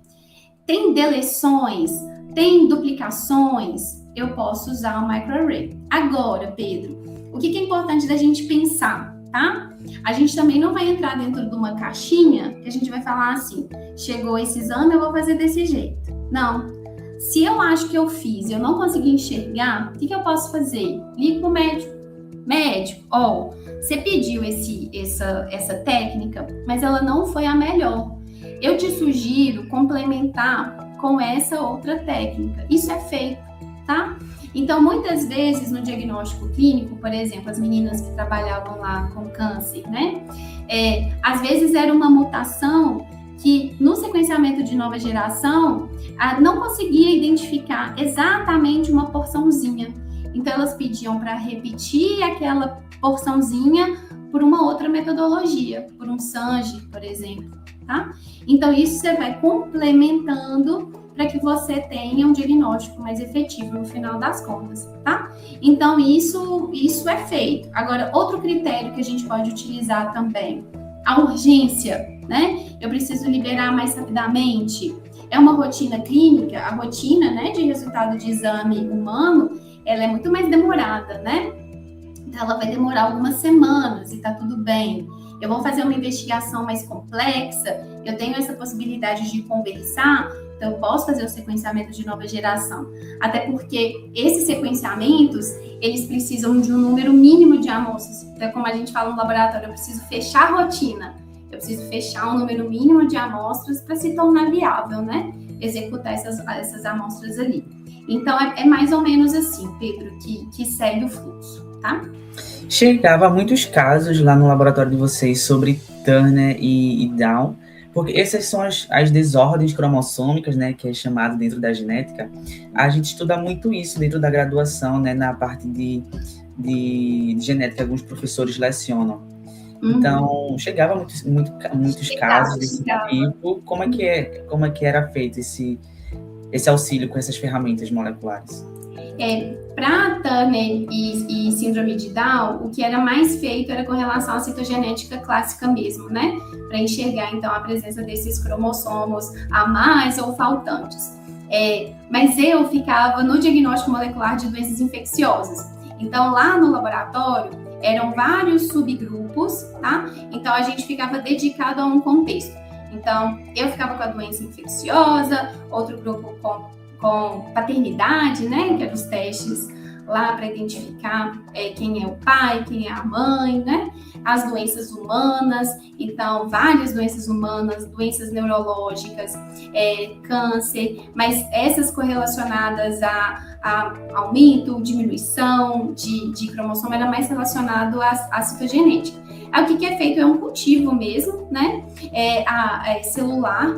Tem deleções, tem duplicações, eu posso usar o microarray. Agora, Pedro, o que é importante da gente pensar, tá? A gente também não vai entrar dentro de uma caixinha que a gente vai falar assim, chegou esse exame, eu vou fazer desse jeito. Não. Se eu acho que eu fiz e eu não consegui enxergar, o que eu posso fazer? Ligo pro médico. Médico, você pediu essa técnica, mas ela não foi a melhor. Eu te sugiro complementar com essa outra técnica. Isso é feito, tá? Então, muitas vezes no diagnóstico clínico, por exemplo, as meninas que trabalhavam lá com câncer, né? Às vezes era uma mutação que no sequenciamento de nova geração não conseguia identificar exatamente uma porçãozinha. Então, elas pediam para repetir aquela porçãozinha por uma outra metodologia, por um SANGE, por exemplo, tá? Então, isso você vai complementando para que você tenha um diagnóstico mais efetivo no final das contas, tá? Então, isso é feito. Agora, outro critério que a gente pode utilizar também, a urgência, né? Eu preciso liberar mais rapidamente. É uma rotina clínica, a rotina, né, de resultado de exame humano, ela é muito mais demorada, né? Então, ela vai demorar algumas semanas e tá tudo bem. Eu vou fazer uma investigação mais complexa, eu tenho essa possibilidade de conversar, então eu posso fazer o sequenciamento de nova geração. Até porque esses sequenciamentos, eles precisam de um número mínimo de amostras. Então, como a gente fala no laboratório, eu preciso fechar a rotina. Eu preciso fechar um número mínimo de amostras para se tornar viável, né? Executar essas amostras ali. Então, é mais ou menos assim, Pedro, que segue o fluxo, tá? Chegava muitos casos lá no laboratório de vocês sobre Turner e Down, porque essas são as desordens cromossômicas, né, que é chamado dentro da genética. A gente estuda muito isso dentro da graduação, né, na parte de genética, alguns professores lecionam. Então, chegava muitos casos desse tipo. Como é que era feito esse auxílio com essas ferramentas moleculares? Para Turner e síndrome de Down, o que era mais feito era com relação à citogenética clássica mesmo, né? Para enxergar, então, a presença desses cromossomos a mais ou faltantes. Mas eu ficava no diagnóstico molecular de doenças infecciosas. Então, lá no laboratório, eram vários subgrupos, tá? Então, a gente ficava dedicado a um contexto. Então, eu ficava com a doença infecciosa, outro grupo com paternidade, né? Que eram os testes lá para identificar quem é o pai, quem é a mãe, né? As doenças humanas, então, várias doenças humanas, doenças neurológicas, câncer, mas essas correlacionadas a aumento, diminuição de cromossomo, era mais relacionado à citogenética. O que é feito é um cultivo mesmo, né? Celular.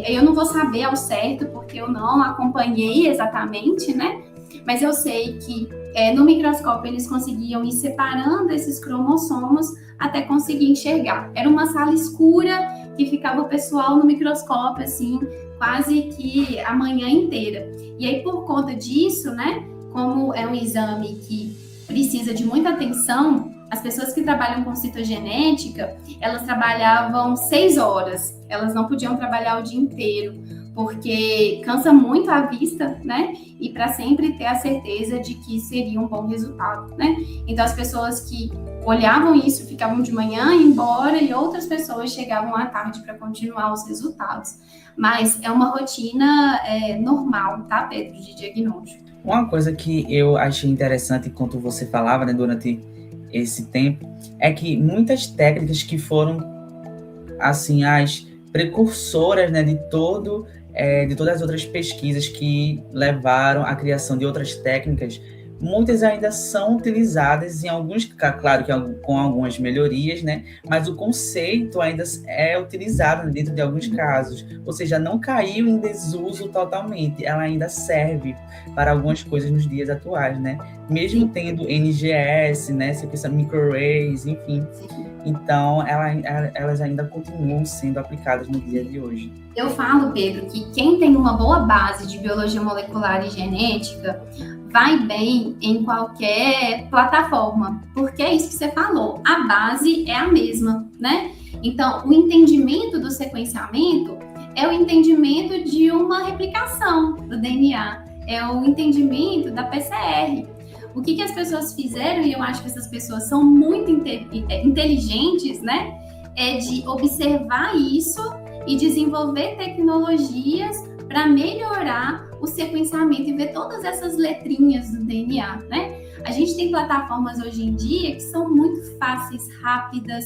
Eu não vou saber ao certo, porque eu não acompanhei exatamente, né? Mas eu sei que no microscópio eles conseguiam ir separando esses cromossomos até conseguir enxergar. Era uma sala escura que ficava o pessoal no microscópio, assim, quase que a manhã inteira. E aí, por conta disso, né, como é um exame que precisa de muita atenção, as pessoas que trabalham com citogenética, elas trabalhavam 6 horas, elas não podiam trabalhar o dia inteiro, porque cansa muito a vista, né? E para sempre ter a certeza de que seria um bom resultado, né? Então, as pessoas que olhavam isso ficavam de manhã, iam embora, e outras pessoas chegavam à tarde para continuar os resultados. Mas é uma rotina normal, tá, Pedro, de diagnóstico. Uma coisa que eu achei interessante enquanto você falava, né, durante esse tempo, é que muitas técnicas que foram, assim, as precursoras, né, de todas as outras pesquisas que levaram à criação de outras técnicas, muitas ainda são utilizadas em alguns, claro que com algumas melhorias, né? Mas o conceito ainda é utilizado dentro de alguns casos, ou seja, não caiu em desuso totalmente, ela ainda serve para algumas coisas nos dias atuais, né? Mesmo tendo NGS, né? Sequência microarrays, enfim. Então, elas ainda continuam sendo aplicadas no dia de hoje. Eu falo, Pedro, que quem tem uma boa base de biologia molecular e genética vai bem em qualquer plataforma, porque é isso que você falou, a base é a mesma, né? Então, o entendimento do sequenciamento é o entendimento de uma replicação do DNA. é o entendimento da PCR. O que as pessoas fizeram, e eu acho que essas pessoas são muito inteligentes, né? É de observar isso e desenvolver tecnologias para melhorar o sequenciamento e ver todas essas letrinhas do DNA, né? A gente tem plataformas hoje em dia que são muito fáceis, rápidas,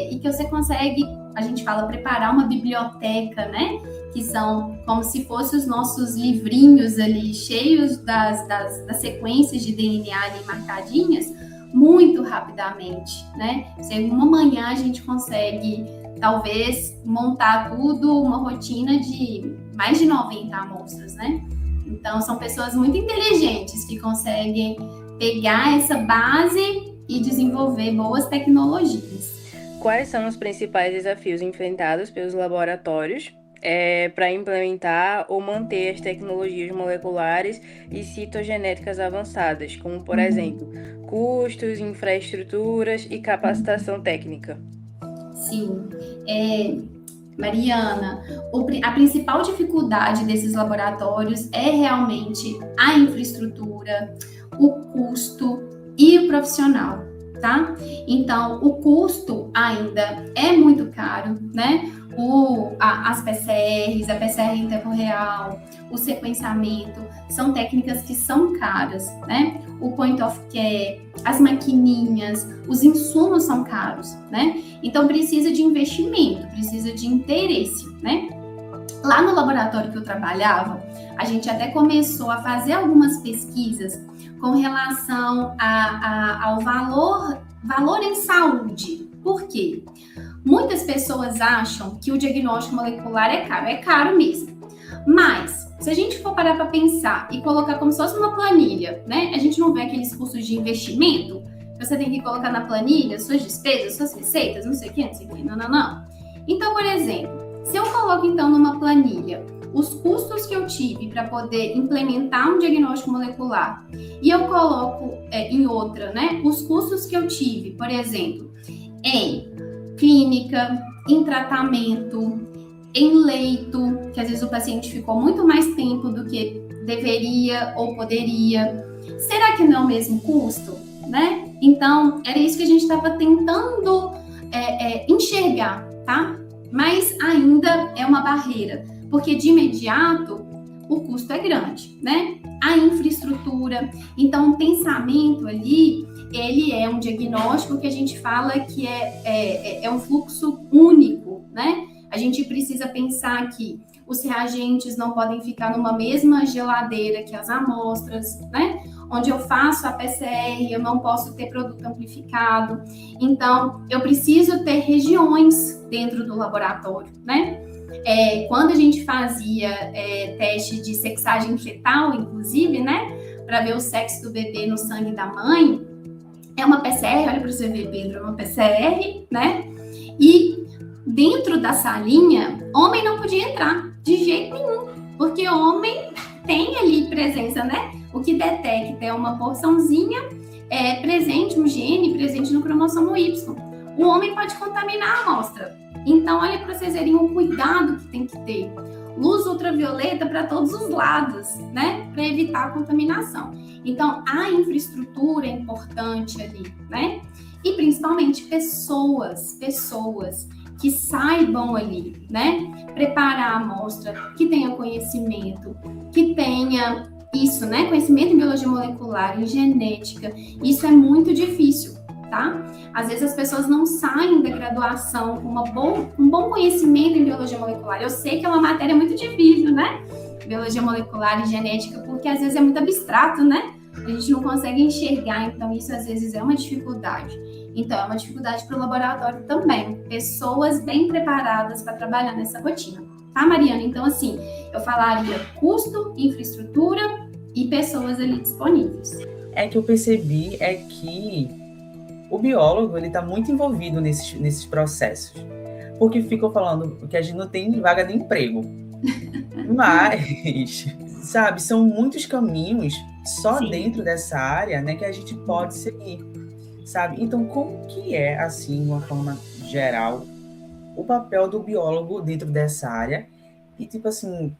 e que você consegue, a gente fala, preparar uma biblioteca, né? Que são como se fossem os nossos livrinhos ali, cheios das sequências de DNA ali marcadinhas, muito rapidamente, né? Em uma manhã a gente consegue, talvez, montar tudo, uma rotina de mais de 90 amostras, né? Então, são pessoas muito inteligentes que conseguem pegar essa base e desenvolver boas tecnologias. Quais são os principais desafios enfrentados pelos laboratórios para implementar ou manter as tecnologias moleculares e citogenéticas avançadas, como, por exemplo, custos, infraestruturas e capacitação técnica? Sim. Mariana, a principal dificuldade desses laboratórios é realmente a infraestrutura, o custo e o profissional, tá? Então, o custo ainda é muito caro, né? As PCRs, a PCR em tempo real, o sequenciamento, são técnicas que são caras, né? O point of care, as maquininhas, os insumos são caros, né? Então, precisa de investimento, precisa de interesse, né? Lá no laboratório que eu trabalhava, a gente até começou a fazer algumas pesquisas com relação ao valor em saúde. Por quê? Muitas pessoas acham que o diagnóstico molecular é caro mesmo. Mas, se a gente for parar para pensar e colocar como se fosse uma planilha, né? A gente não vê aqueles custos de investimento, você tem que colocar na planilha suas despesas, suas receitas, não sei o que, não. Então, por exemplo, se eu coloco então numa planilha os custos que eu tive para poder implementar um diagnóstico molecular e eu coloco em outra, né, os custos que eu tive, por exemplo, em clínica, em tratamento, em leito, que às vezes o paciente ficou muito mais tempo do que deveria ou poderia. Será que não é o mesmo custo, né? Então, era isso que a gente estava tentando enxergar, tá? Mas ainda é uma barreira, porque de imediato o custo é grande, né? A infraestrutura, então o pensamento ali, ele é um diagnóstico que a gente fala que é um fluxo único, né? A gente precisa pensar que os reagentes não podem ficar numa mesma geladeira que as amostras, né? Onde eu faço a PCR, eu não posso ter produto amplificado. Então, eu preciso ter regiões dentro do laboratório, né? Quando a gente fazia teste de sexagem fetal, inclusive, né? Para ver o sexo do bebê no sangue da mãe, é uma PCR, olha para você ver, Pedro, é uma PCR, né? E dentro da salinha, homem não podia entrar de jeito nenhum, porque homem tem ali presença, né? O que detecta é uma porçãozinha presente, um gene presente no cromossomo Y. O homem pode contaminar a amostra. Então, olha para vocês verem o cuidado que tem que ter. Luz ultravioleta para todos os lados, né? Para evitar a contaminação. Então, a infraestrutura é importante ali, né? E principalmente pessoas que saibam ali, né? Preparar a amostra, que tenha conhecimento, que tenha isso, né? Conhecimento em biologia molecular, em genética. Isso é muito difícil, tá? Às vezes as pessoas não saem da graduação com um bom conhecimento em biologia molecular. Eu sei que é uma matéria muito difícil, né? Biologia molecular e genética, porque às vezes é muito abstrato, né? A gente não consegue enxergar, então isso às vezes é uma dificuldade. Então, é uma dificuldade para o laboratório também. Pessoas bem preparadas para trabalhar nessa rotina. Tá, Mariana? Então, assim, eu falaria custo, infraestrutura e pessoas ali disponíveis. É que eu percebi que o biólogo, ele está muito envolvido nesses processos. Porque ficam falando que a gente não tem vaga de emprego. Mas, sabe, são muitos caminhos só Sim. dentro dessa área, né, que a gente pode seguir, sabe? Então, como que é, assim, de uma forma geral, o papel do biólogo dentro dessa área? E, tipo assim,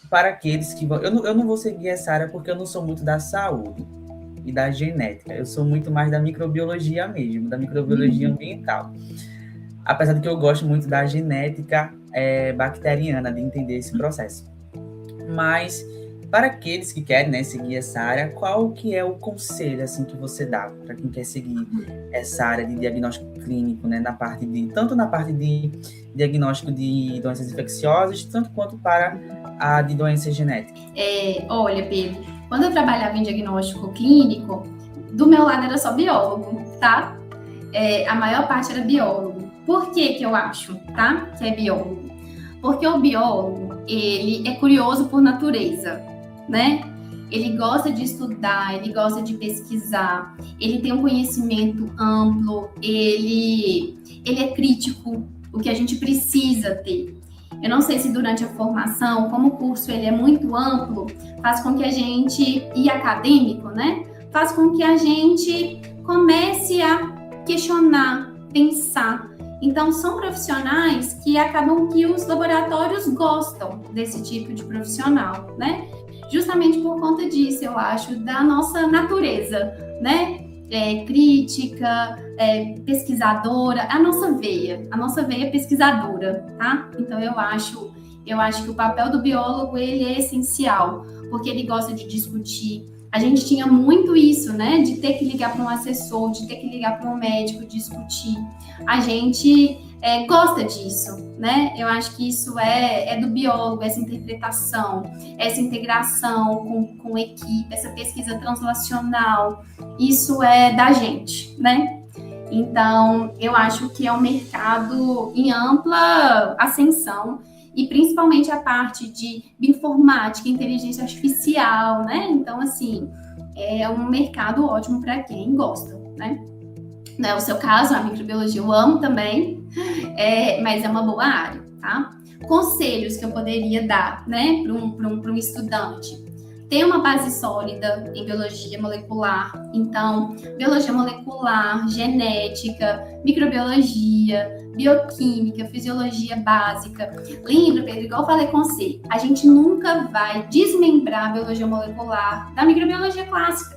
para aqueles que vão... Eu não vou seguir essa área porque eu não sou muito da saúde e da genética. Eu sou muito mais da microbiologia mesmo, da microbiologia ambiental. Apesar de que eu gosto muito da genética bacteriana, de entender esse processo. Mas, para aqueles que querem, né, seguir essa área, qual que é o conselho assim, que você dá para quem quer seguir essa área de diagnóstico clínico, né, tanto na parte de diagnóstico de doenças infecciosas, tanto quanto para a de doenças genéticas? Olha, Pedro, quando eu trabalhava em diagnóstico clínico, do meu lado era só biólogo, tá? A maior parte era biólogo. Por que eu acho, tá, que é biólogo? Porque o biólogo, ele é curioso por natureza, né? Ele gosta de estudar, ele gosta de pesquisar, ele tem um conhecimento amplo, ele é crítico, o que a gente precisa ter. Eu não sei se durante a formação, como o curso ele é muito amplo, faz com que a gente, e acadêmico, né? Faz com que a gente comece a questionar, pensar. Então, são profissionais que acabam que os laboratórios gostam desse tipo de profissional, né? Justamente por conta disso, eu acho, da nossa natureza, né? Crítica, pesquisadora, a nossa veia pesquisadora, tá? Então, eu acho que o papel do biólogo, ele é essencial, porque ele gosta de discutir. A gente tinha muito isso, né? De ter que ligar para um assessor, de ter que ligar para um médico, discutir. A gente gosta disso, né? Eu acho que isso é do biólogo, essa interpretação, essa integração com equipe, essa pesquisa translacional. Isso é da gente, né? Então, eu acho que é um mercado em ampla ascensão, e principalmente a parte de bioinformática, inteligência artificial, né? Então, assim, é um mercado ótimo para quem gosta, né? Não é o seu caso, a microbiologia eu amo também, mas é uma boa área, tá? Conselhos que eu poderia dar, né, para um estudante. Ter uma base sólida em biologia molecular. Então, biologia molecular, genética, microbiologia, bioquímica, fisiologia básica. Lembra, Pedro, igual eu falei com você, a gente nunca vai desmembrar a biologia molecular da microbiologia clássica.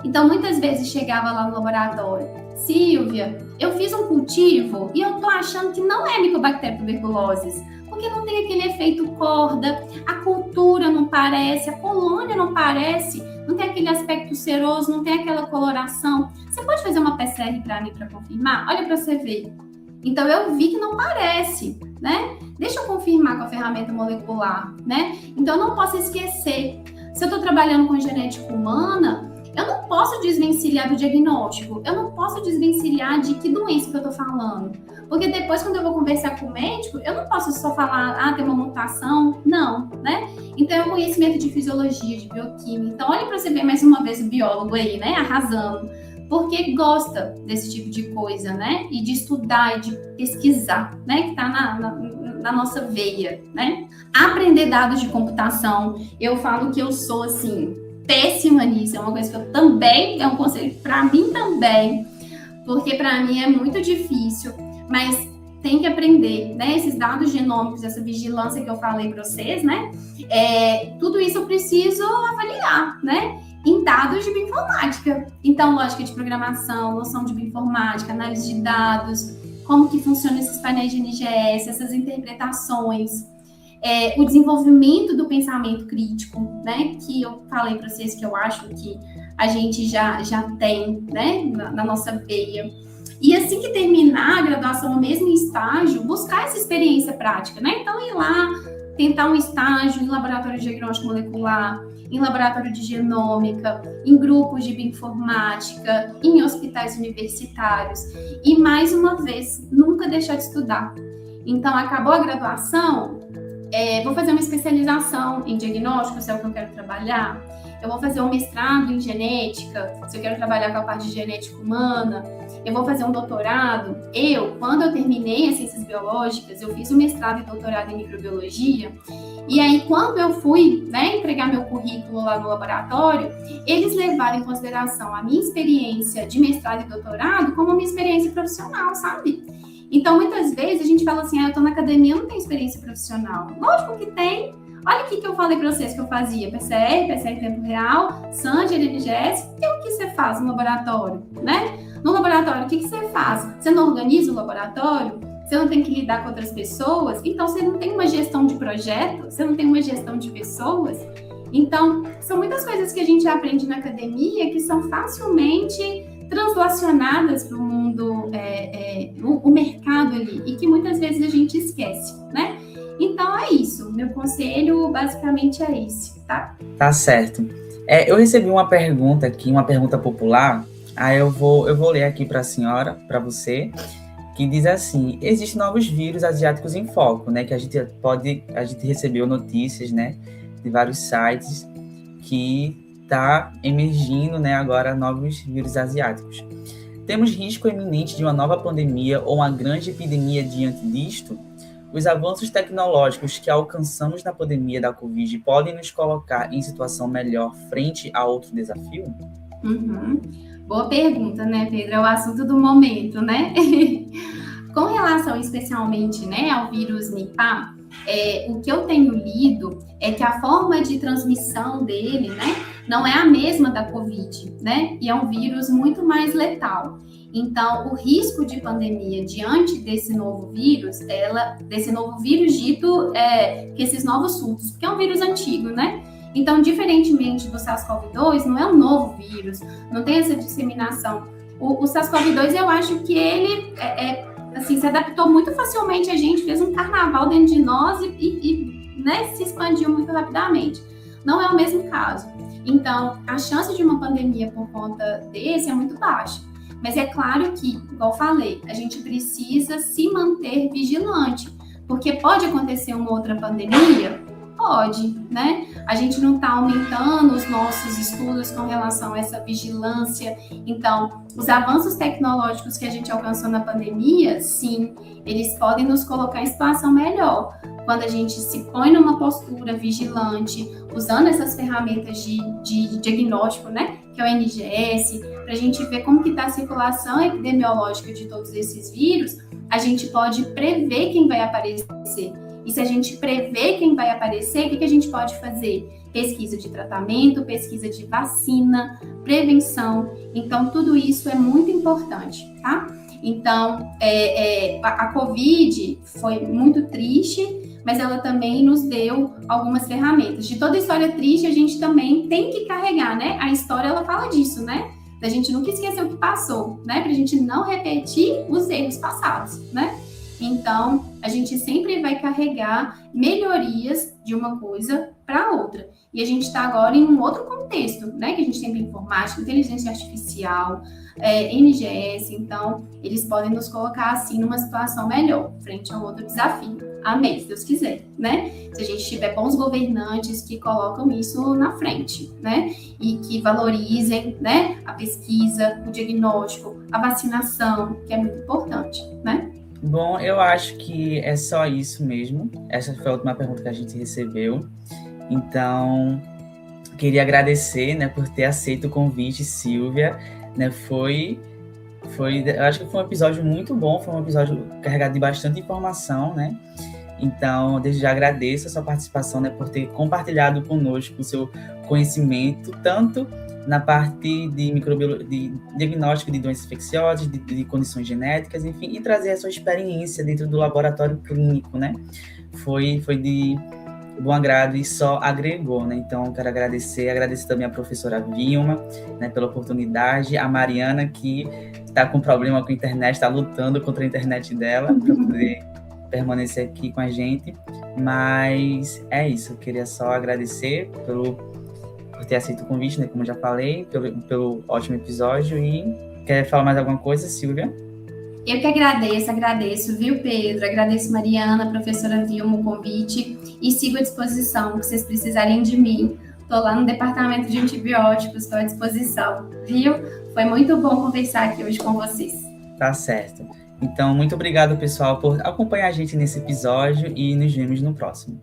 Então, muitas vezes chegava lá no laboratório, Silvia, eu fiz um cultivo e eu tô achando que não é Mycobacterium tuberculosis, porque não tem aquele efeito corda, a cultura não parece, a colônia não parece, não tem aquele aspecto seroso, não tem aquela coloração. Você pode fazer uma PCR para mim para confirmar? Olha para você ver. Então, eu vi que não parece, né? Deixa eu confirmar com a ferramenta molecular, né? Então, eu não posso esquecer. Se eu estou trabalhando com genética humana, eu não posso desvencilhar do diagnóstico, eu não posso desvencilhar de que doença que eu estou falando. Porque depois, quando eu vou conversar com o médico, eu não posso só falar, tem uma mutação, não, né? Então, é um conhecimento de fisiologia, de bioquímica. Então, olha para você ver mais uma vez o biólogo aí, né, arrasando. Porque gosta desse tipo de coisa, né? E de estudar e de pesquisar, né? Que está na nossa veia, né? Aprender dados de computação. Eu falo que eu sou, assim, péssima nisso. É uma coisa que eu também, é um conselho para mim também. Porque para mim é muito difícil. Mas tem que aprender, né? Esses dados genômicos, essa vigilância que eu falei para vocês, né? Tudo isso eu preciso avaliar, né? Em dados de bioinformática. Então, lógica de programação, noção de bioinformática, análise de dados, como que funcionam esses painéis de NGS, essas interpretações, o desenvolvimento do pensamento crítico, né? Que eu falei para vocês que eu acho que a gente já tem, né? Na nossa veia. E assim que terminar a graduação, ou mesmo em estágio, buscar essa experiência prática, né? Então, ir lá, tentar um estágio em laboratório de diagnóstico molecular, em laboratório de genômica, em grupos de bioinformática, em hospitais universitários. E, mais uma vez, nunca deixar de estudar. Então, acabou a graduação, vou fazer uma especialização em diagnóstico, se é o que eu quero trabalhar. Eu vou fazer um mestrado em genética, se eu quero trabalhar com a parte de genética humana. Eu vou fazer um doutorado. Quando eu terminei as ciências biológicas, eu fiz um mestrado e doutorado em microbiologia. E aí, quando eu fui, né, entregar meu currículo lá no laboratório, eles levaram em consideração a minha experiência de mestrado e doutorado como uma experiência profissional, sabe? Então, muitas vezes a gente fala assim, eu tô na academia, eu não tenho experiência profissional. Lógico que tem. Olha o que eu falei para vocês que eu fazia, PCR em tempo real, Sanger, NGS, e o que você faz no laboratório, né? No laboratório, o que você faz? Você não organiza o laboratório? Você não tem que lidar com outras pessoas? Então, você não tem uma gestão de projeto? Você não tem uma gestão de pessoas? Então, são muitas coisas que a gente aprende na academia que são facilmente translacionadas para o mundo, o mercado ali, e que muitas vezes a gente esquece, né? Então, é isso. Meu conselho, basicamente, é esse, tá? Tá certo. Eu recebi uma pergunta aqui, uma pergunta popular. Aí eu vou ler aqui para a senhora, para você, que diz assim: existem novos vírus asiáticos em foco, né? Que a gente recebeu notícias, né, de vários sites que está emergindo, né, agora novos vírus asiáticos. Temos risco iminente de uma nova pandemia ou uma grande epidemia diante disto? Os avanços tecnológicos que alcançamos na pandemia da Covid podem nos colocar em situação melhor frente a outro desafio? Uhum. Boa pergunta, né, Pedro? É o assunto do momento, né? Com relação especialmente, né, ao vírus Nipah, o que eu tenho lido é que a forma de transmissão dele, né, não é a mesma da Covid, né? E é um vírus muito mais letal. Então, o risco de pandemia diante desse novo vírus, dito que esses novos surtos, porque é um vírus antigo, né? Então, diferentemente do SARS-CoV-2, não é um novo vírus, não tem essa disseminação. O SARS-CoV-2, eu acho que ele assim, se adaptou muito facilmente a gente, fez um carnaval dentro de nós e né, se expandiu muito rapidamente. Não é o mesmo caso. Então, a chance de uma pandemia por conta desse é muito baixa. Mas é claro que, igual eu falei, a gente precisa se manter vigilante, porque pode acontecer uma outra pandemia? Pode, né? A gente não está aumentando os nossos estudos com relação a essa vigilância. Então, os avanços tecnológicos que a gente alcançou na pandemia, sim, eles podem nos colocar em situação melhor. Quando a gente se põe numa postura vigilante, usando essas ferramentas de diagnóstico, né? Que é o NGS, para a gente ver como que está a circulação epidemiológica de todos esses vírus, a gente pode prever quem vai aparecer. E se a gente prevê quem vai aparecer, o que a gente pode fazer? Pesquisa de tratamento, pesquisa de vacina, prevenção. Então, tudo isso é muito importante, tá? Então, a Covid foi muito triste, mas ela também nos deu algumas ferramentas. De toda história triste, a gente também tem que carregar, né? A história, ela fala disso, né? Da gente nunca esquecer o que passou, né? Pra gente não repetir os erros passados, né? Então, a gente sempre vai carregar melhorias de uma coisa para outra. E a gente está agora em um outro contexto, né? Que a gente tem informática, inteligência artificial, NGS. Então, eles podem nos colocar, assim, numa situação melhor, frente a um outro desafio. Amém, se Deus quiser, né? Se a gente tiver bons governantes que colocam isso na frente, né? E que valorizem, né? A pesquisa, o diagnóstico, a vacinação, que é muito importante, né? Bom, eu acho que é só isso mesmo. Essa foi a última pergunta que a gente recebeu. Então, queria agradecer, né, por ter aceito o convite, Silvia. Né, eu acho que foi um episódio muito bom, foi um episódio carregado de bastante informação, né? Então, desde já agradeço a sua participação, né, por ter compartilhado conosco o seu conhecimento, tanto na parte de diagnóstico de doenças infecciosas, de condições genéticas, enfim, e trazer a sua experiência dentro do laboratório clínico, né? Foi de bom agrado e só agregou, né? Então, quero agradecer também a professora Vilma, né, pela oportunidade, a Mariana, que está com problema com a internet, está lutando contra a internet dela, para poder permanecer aqui com a gente, mas é isso, eu queria só agradecer por ter aceito o convite, né, como eu já falei, pelo ótimo episódio. E quer falar mais alguma coisa, Silvia? Eu que agradeço, viu, Pedro? Agradeço, Mariana, professora Vilma, o convite, e sigo à disposição, se vocês precisarem de mim. Estou lá no departamento de antibióticos, estou à disposição, viu? Foi muito bom conversar aqui hoje com vocês. Tá certo. Então, muito obrigado, pessoal, por acompanhar a gente nesse episódio e nos vemos no próximo.